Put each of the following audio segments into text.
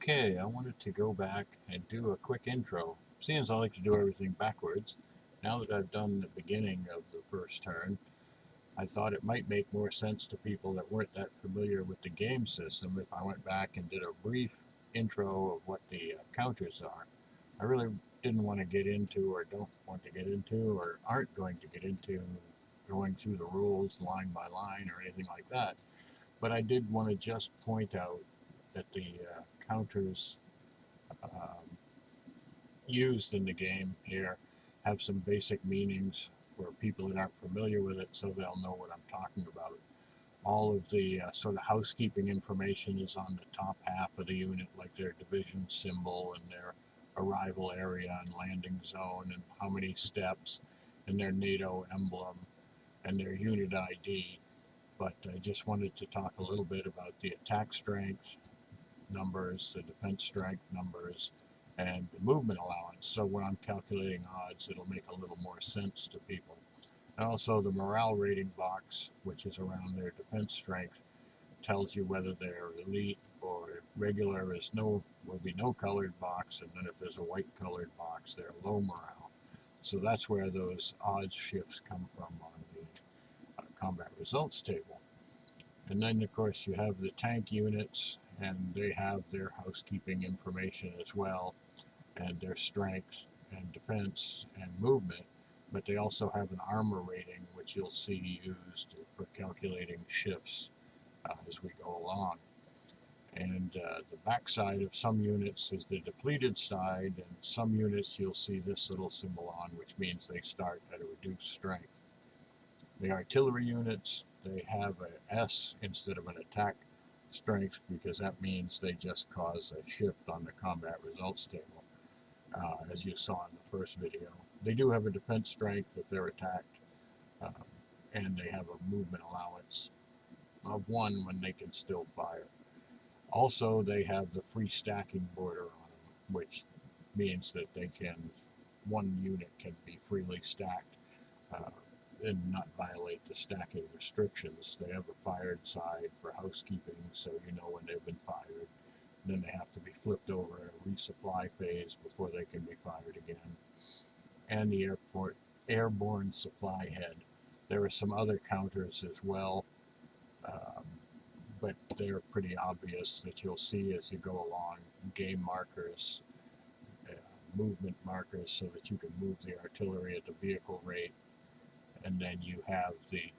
Okay, I wanted to go back and do a quick intro. Seeing as I like to do everything backwards, now that I've done the beginning of the first turn, I thought it might make more sense to people that weren't that familiar with the game system if I went back and did a brief intro of what the counters are. I really didn't want to get into, or don't want to get into, or aren't going to get into going through the rules line by line or anything like that. But I did want to just point out that the counters um, used in the game here have some basic meanings for people that aren't familiar with it, so they'll know what I'm talking about. All of the sort of housekeeping information is on the top half of the unit, like their division symbol and their arrival area and landing zone and how many steps and their NATO emblem and their unit ID. But I just wanted to talk a little bit about the attack strength numbers, the defense strength numbers, and the movement allowance. So when I'm calculating odds, it'll make a little more sense to people. And also the morale rating box, which is around their defense strength, tells you whether they're elite or regular. Is no will be no colored box, and then if there's a white colored box, they're low morale. So that's where those odds shifts come from on the combat results table. And then, of course, you have the tank units, and they have their housekeeping information as well, and their strength and defense and movement. But they also have an armor rating, which you'll see used for calculating shifts as we go along. And the backside of some units is the depleted side, and some units you'll see this little symbol on, which means they start at a reduced strength. The artillery units, they have a S instead of an attack strength because that means they just cause a shift on the combat results table, as you saw in the first video. They do have a defense strength if they're attacked, uh, and they have a movement allowance of 1 when they can still fire. Also, they have the free stacking border on them, which means that one unit can be freely stacked uh, and not violate the stacking restrictions. They have a fired side for housekeeping, so you know when they've been fired. Then they have to be flipped over in a resupply phase before they can be fired again. And the airborne supply head. There are some other counters as well, um, but they're pretty obvious that you'll see as you go along. Game markers, uh, movement markers so that you can move the artillery at the vehicle rate, and then you have the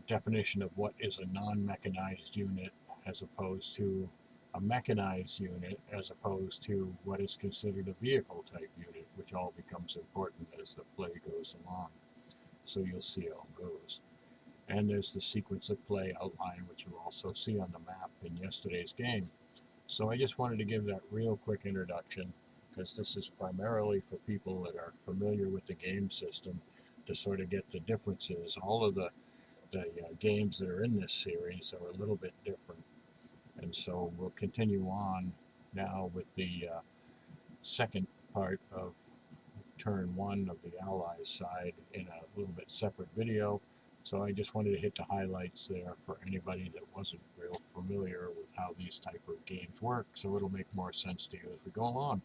definition of what is a non-mechanized unit as opposed to a mechanized unit, as opposed to what is considered a vehicle type unit, which all becomes important as the play goes along. So you'll see how it goes. And there's the sequence of play outline, which you'll also see on the map in yesterday's game. So I just wanted to give that real quick introduction, because this is primarily for people that are familiar with the game system to sort of get the differences. All of the games that are in this series are a little bit different. And so we'll continue on now with the second part of turn 1 of the Allies side in a little bit separate video. So I just wanted to hit the highlights there for anybody that wasn't real familiar with how these type of games work, so it'll make more sense to you as we go along.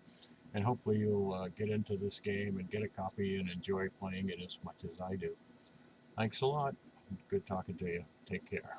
And hopefully you'll get into this game and get a copy and enjoy playing it as much as I do. Thanks a lot. Good talking to you. Take care.